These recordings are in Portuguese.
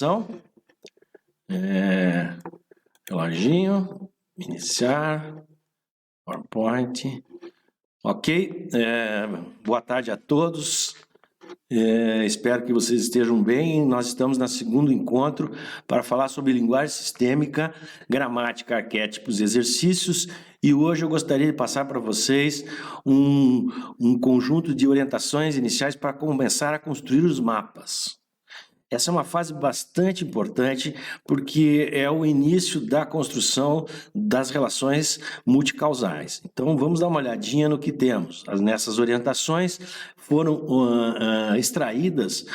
Então, reloginho, iniciar, PowerPoint, ok? Boa tarde a todos, espero que vocês estejam bem. Nós estamos no segundo encontro para falar sobre linguagem sistêmica, gramática, arquétipos e exercícios, e hoje eu gostaria de passar para vocês um conjunto de orientações iniciais para começar a construir os mapas. Essa é uma fase bastante importante porque é o início da construção das relações multicausais. Então, vamos dar uma olhadinha no que temos. Nessas orientações foram extraídas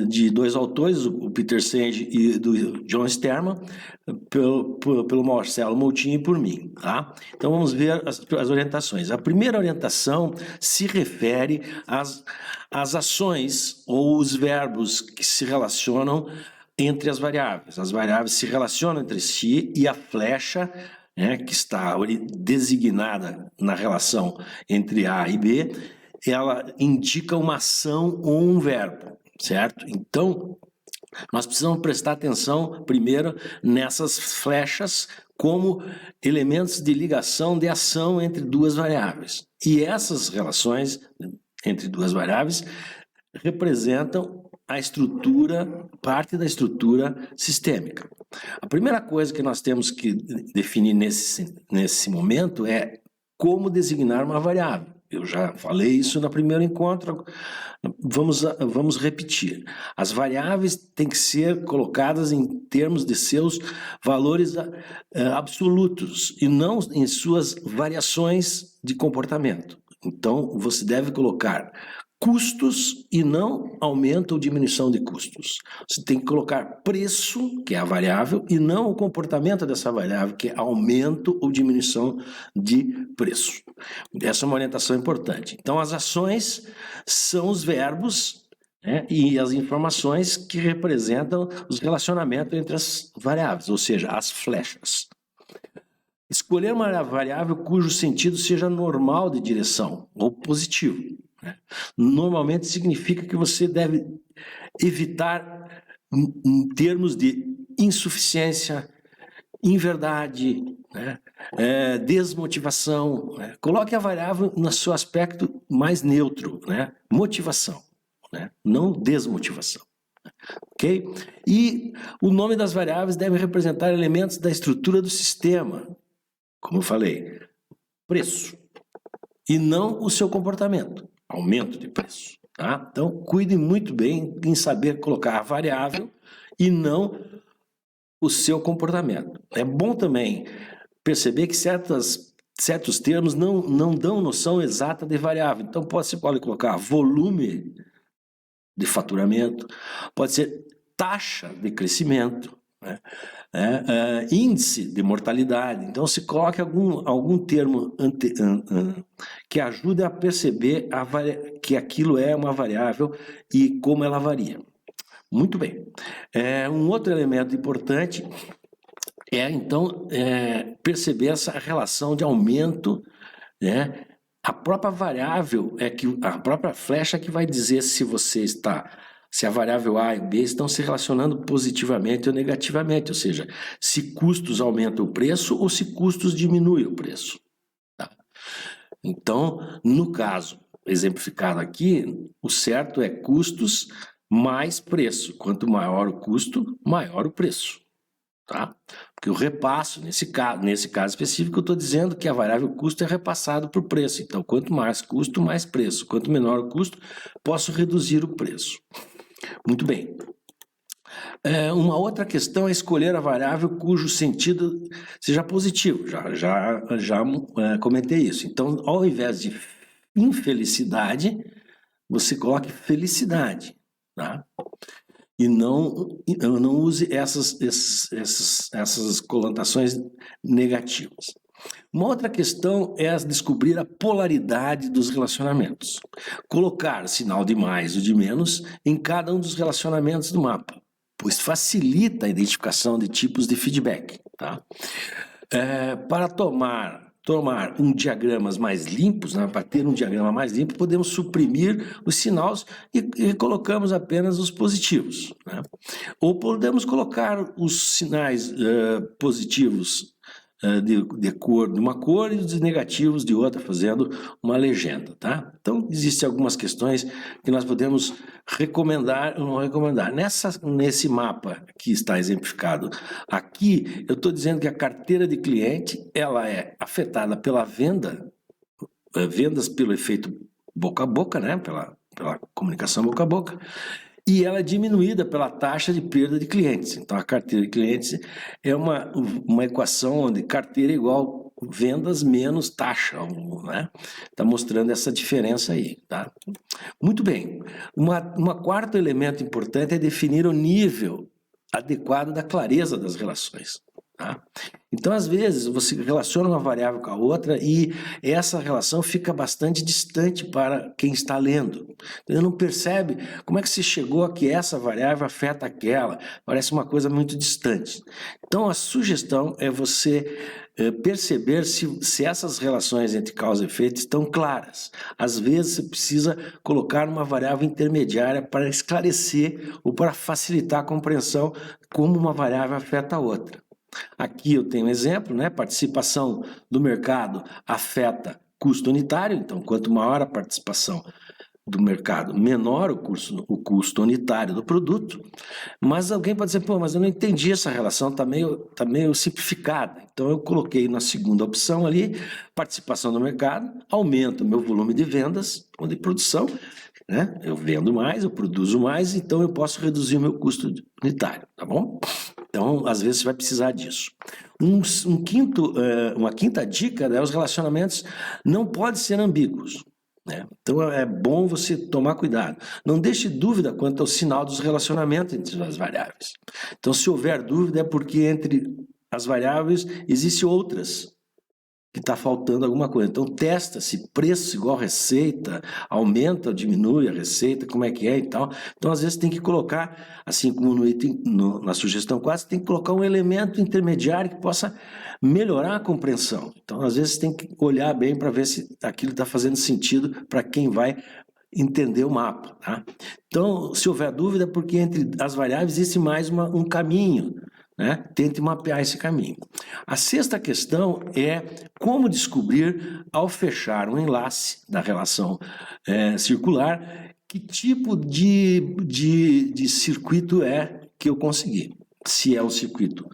de dois autores, o Peter Senge e do John Sterman, pelo Marcelo Moutinho e por mim. Tá? Então, vamos ver as orientações. A primeira orientação se refere às ações ou os verbos que se relacionam entre as variáveis. As variáveis se relacionam entre si e a flecha, que está designada na relação entre A e B, ela indica uma ação ou um verbo, certo? Então, nós precisamos prestar atenção, primeiro, nessas flechas como elementos de ligação de ação entre duas variáveis. E essas relações entre duas variáveis representam a estrutura, parte da estrutura sistêmica. A primeira coisa que nós temos que definir nesse momento é como designar uma variável. Eu já falei isso no primeiro encontro, vamos repetir. As variáveis têm que ser colocadas em termos de seus valores absolutos e não em suas variações de comportamento. Então, você deve colocar custos e não aumento ou diminuição de custos. Você tem que colocar preço, que é a variável, e não o comportamento dessa variável, que é aumento ou diminuição de preço. Essa é uma orientação importante. Então, as ações são os verbos, e as informações que representam os relacionamentos entre as variáveis, ou seja, as flechas. Escolher uma variável cujo sentido seja normal de direção ou positivo. Normalmente significa que você deve evitar em termos de insuficiência, inverdade, desmotivação. Coloque a variável no seu aspecto mais neutro, motivação, não desmotivação. Ok? E o nome das variáveis deve representar elementos da estrutura do sistema, como eu falei, preço, e não o seu comportamento. Aumento de preço, tá? Então, cuide muito bem em saber colocar a variável e não o seu comportamento. É bom também perceber que certos termos não dão noção exata de variável. Então, você pode colocar volume de faturamento, pode ser taxa de crescimento, índice de mortalidade. Então, se coloque algum termo que ajude a perceber que aquilo é uma variável e como ela varia. Muito bem. Um outro elemento importante então, perceber essa relação de aumento, A própria variável a própria flecha que vai dizer se a variável A e B estão se relacionando positivamente ou negativamente, ou seja, se custos aumentam o preço ou se custos diminuem o preço. Tá? Então, no caso exemplificado aqui, o certo é custos mais preço. Quanto maior o custo, maior o preço. Tá? Porque eu repasso, nesse caso específico, eu estou dizendo que a variável custo é repassado por preço. Então, quanto mais custo, mais preço. Quanto menor o custo, posso reduzir o preço. Muito bem. Uma outra questão é escolher a variável cujo sentido seja positivo. Já comentei isso. Então, ao invés de infelicidade, você coloque felicidade. Tá? E não use essas conotações negativas. Uma outra questão é descobrir a polaridade dos relacionamentos. Colocar sinal de mais ou de menos em cada um dos relacionamentos do mapa, pois facilita a identificação de tipos de feedback. Tá? Para tomar tomar diagramas mais limpos, né, para ter um diagrama mais limpo, podemos suprimir os sinais e colocamos apenas os positivos, né? Ou podemos colocar os sinais positivos de uma cor e os negativos de outra, fazendo uma legenda, tá? Então, existem algumas questões que nós podemos recomendar ou não recomendar. Nesse mapa que está exemplificado aqui, eu estou dizendo que a carteira de cliente, ela é afetada pela vendas pelo efeito boca a boca, né? Pela comunicação boca a boca, e ela é diminuída pela taxa de perda de clientes. Então, a carteira de clientes é uma equação onde carteira é igual vendas menos taxa, né? Está mostrando essa diferença aí, tá? Muito bem. Uma quarto elemento importante é definir o nível adequado da clareza das relações, tá? Então, às vezes, você relaciona uma variável com a outra e essa relação fica bastante distante para quem está lendo. Ele não percebe como é que se chegou a que essa variável afeta aquela. Parece uma coisa muito distante. Então, a sugestão é você perceber se essas relações entre causa e efeito estão claras. Às vezes, você precisa colocar uma variável intermediária para esclarecer ou para facilitar a compreensão como uma variável afeta a outra. Aqui eu tenho um exemplo, né? Participação do mercado afeta custo unitário, então quanto maior a participação do mercado, menor o custo unitário do produto. Mas alguém pode dizer, pô, mas eu não entendi essa relação, tá meio simplificada. Então eu coloquei na segunda opção ali, participação do mercado, aumenta o meu volume de vendas ou de produção, né? Eu vendo mais, eu produzo mais, então eu posso reduzir o meu custo unitário, tá bom? Então, às vezes, você vai precisar disso. Uma quinta dica, né, os relacionamentos não podem ser ambíguos, né? Então, é bom você tomar cuidado. Não deixe dúvida quanto ao sinal dos relacionamentos entre as variáveis. Então, se houver dúvida, é porque entre as variáveis existem outras que está faltando alguma coisa. Então, testa se preço igual receita, aumenta ou diminui a receita, como é que é e tal. Então, às vezes, tem que colocar, assim como no item, na sugestão 4, tem que colocar um elemento intermediário que possa melhorar a compreensão. Então, às vezes, tem que olhar bem para ver se aquilo está fazendo sentido para quem vai entender o mapa, tá? Então, se houver dúvida, é porque entre as variáveis existe mais um caminho, né? Tente mapear esse caminho. A sexta questão é como descobrir, ao fechar um enlace da relação circular, que tipo de circuito é que eu consegui. Se é um circuito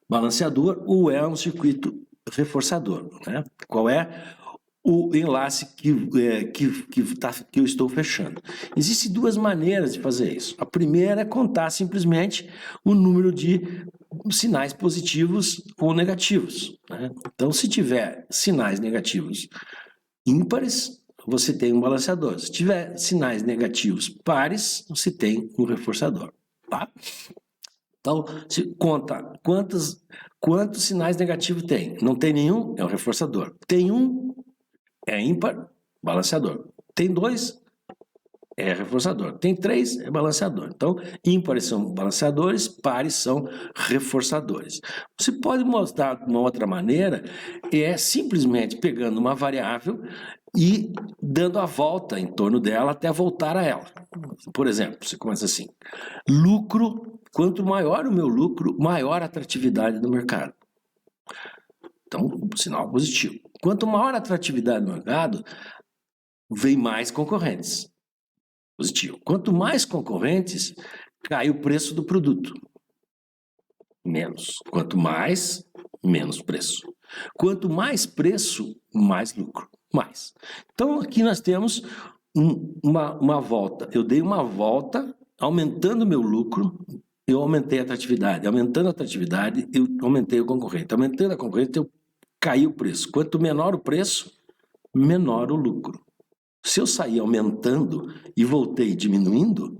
balanceador ou é um circuito reforçador, né? Qual é o enlace que eu estou fechando. Existem duas maneiras de fazer isso. A primeira é contar simplesmente o número de sinais positivos ou negativos, né? Então, se tiver sinais negativos ímpares, você tem um balanceador. Se tiver sinais negativos pares, você tem um reforçador, tá? Então, se conta quantos sinais negativos tem. Não tem nenhum, é um reforçador. Tem um, é ímpar, balanceador. Tem dois, é reforçador. Tem três, é balanceador. Então, ímpares são balanceadores, pares são reforçadores. Você pode mostrar de uma outra maneira, simplesmente pegando uma variável e dando a volta em torno dela até voltar a ela. Por exemplo, você começa assim, lucro, quanto maior o meu lucro, maior a atratividade do mercado. Então, sinal positivo. Quanto maior a atratividade do mercado, vem mais concorrentes. Positivo. Quanto mais concorrentes, cai o preço do produto. Menos. Quanto mais, menos preço. Quanto mais preço, mais lucro. Mais. Então, aqui nós temos uma volta. Eu dei uma volta, aumentando o meu lucro, eu aumentei a atratividade. Aumentando a atratividade, eu aumentei o concorrente. Aumentando a concorrente, eu caí o preço. Quanto menor o preço, menor o lucro. Se eu sair aumentando e voltei diminuindo,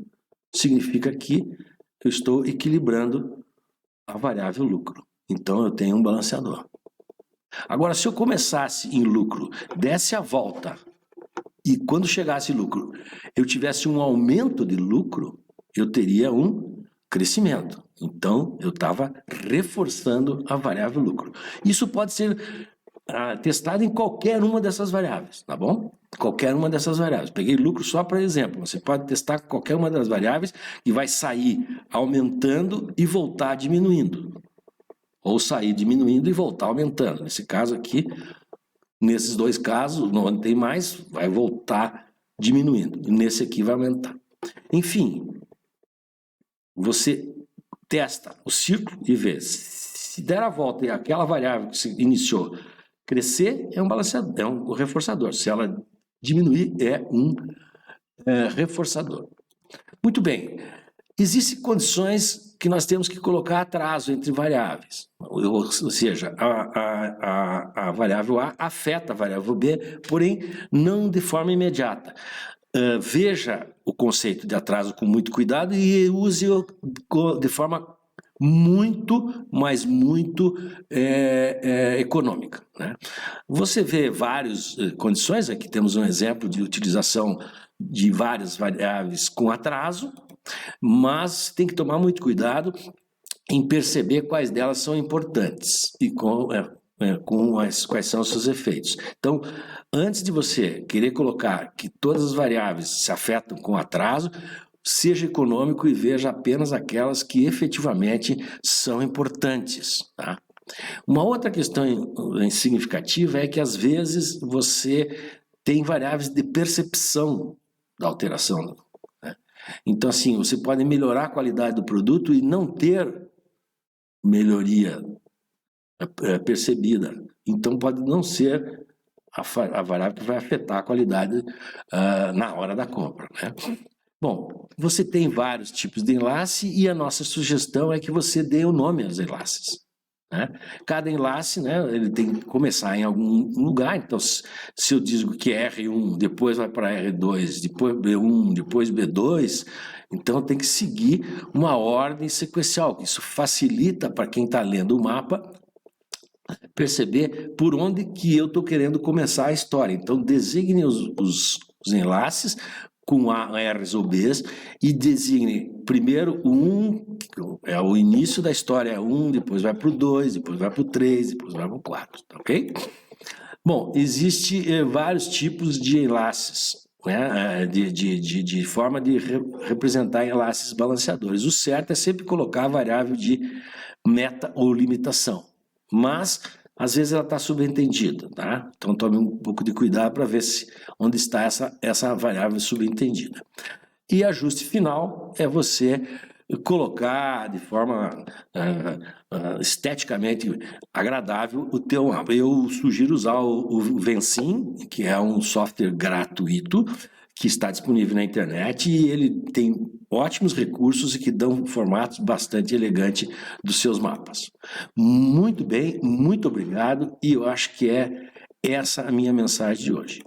significa que eu estou equilibrando a variável lucro. Então, eu tenho um balanceador. Agora, se eu começasse em lucro, desse a volta, e quando chegasse lucro, eu tivesse um aumento de lucro, eu teria um crescimento. Então, eu estava reforçando a variável lucro. Isso pode ser testada em qualquer uma dessas variáveis, tá bom? Qualquer uma dessas variáveis. Peguei lucro só para exemplo. Você pode testar qualquer uma das variáveis e vai sair aumentando e voltar diminuindo. Ou sair diminuindo e voltar aumentando. Nesse caso aqui, nesses dois casos, não tem mais, vai voltar diminuindo. E nesse aqui vai aumentar. Enfim, você testa o ciclo e vê. Se der a volta e aquela variável que se iniciou crescer, é um balanceador, é um reforçador. Se ela diminuir, é um reforçador. Muito bem. Existem condições que nós temos que colocar atraso entre variáveis. Ou seja, a variável A afeta a variável B, porém não de forma imediata. Veja o conceito de atraso com muito cuidado e use-o de forma muito, mas muito econômica, né? Você vê várias condições, aqui temos um exemplo de utilização de várias variáveis com atraso, mas tem que tomar muito cuidado em perceber quais delas são importantes e quais são os seus efeitos. Então, antes de você querer colocar que todas as variáveis se afetam com atraso, seja econômico e veja apenas aquelas que efetivamente são importantes, tá? Uma outra questão significativa é que, às vezes, você tem variáveis de percepção da alteração, né? Então, assim, você pode melhorar a qualidade do produto e não ter melhoria percebida. Então, pode não ser a variável que vai afetar a qualidade na hora da compra, né? Bom, você tem vários tipos de enlace e a nossa sugestão é que você dê o nome aos enlaces, né? Cada enlace, né, ele tem que começar em algum lugar. Então, se eu digo que é R1, depois vai para R2, depois B1, depois B2, então tem que seguir uma ordem sequencial. Isso facilita para quem está lendo o mapa perceber por onde que eu estou querendo começar a história. Então, designe os enlaces com R's ou B's e designe primeiro o 1, é o início da história, é 1, depois vai para o 2, depois vai para o 3, depois vai para o 4, ok? Bom, existem vários tipos de enlaces, né, de forma de representar enlaces balanceadores. O certo é sempre colocar a variável de meta ou limitação, mas às vezes ela está subentendida, tá? Então tome um pouco de cuidado para ver onde está essa variável subentendida. E ajuste final é você colocar de forma esteticamente agradável o teu mapa. Eu sugiro usar o Vencin, que é um software gratuito, que está disponível na internet, e ele tem ótimos recursos e que dão formatos bastante elegantes dos seus mapas. Muito bem, muito obrigado, e eu acho que é essa a minha mensagem de hoje.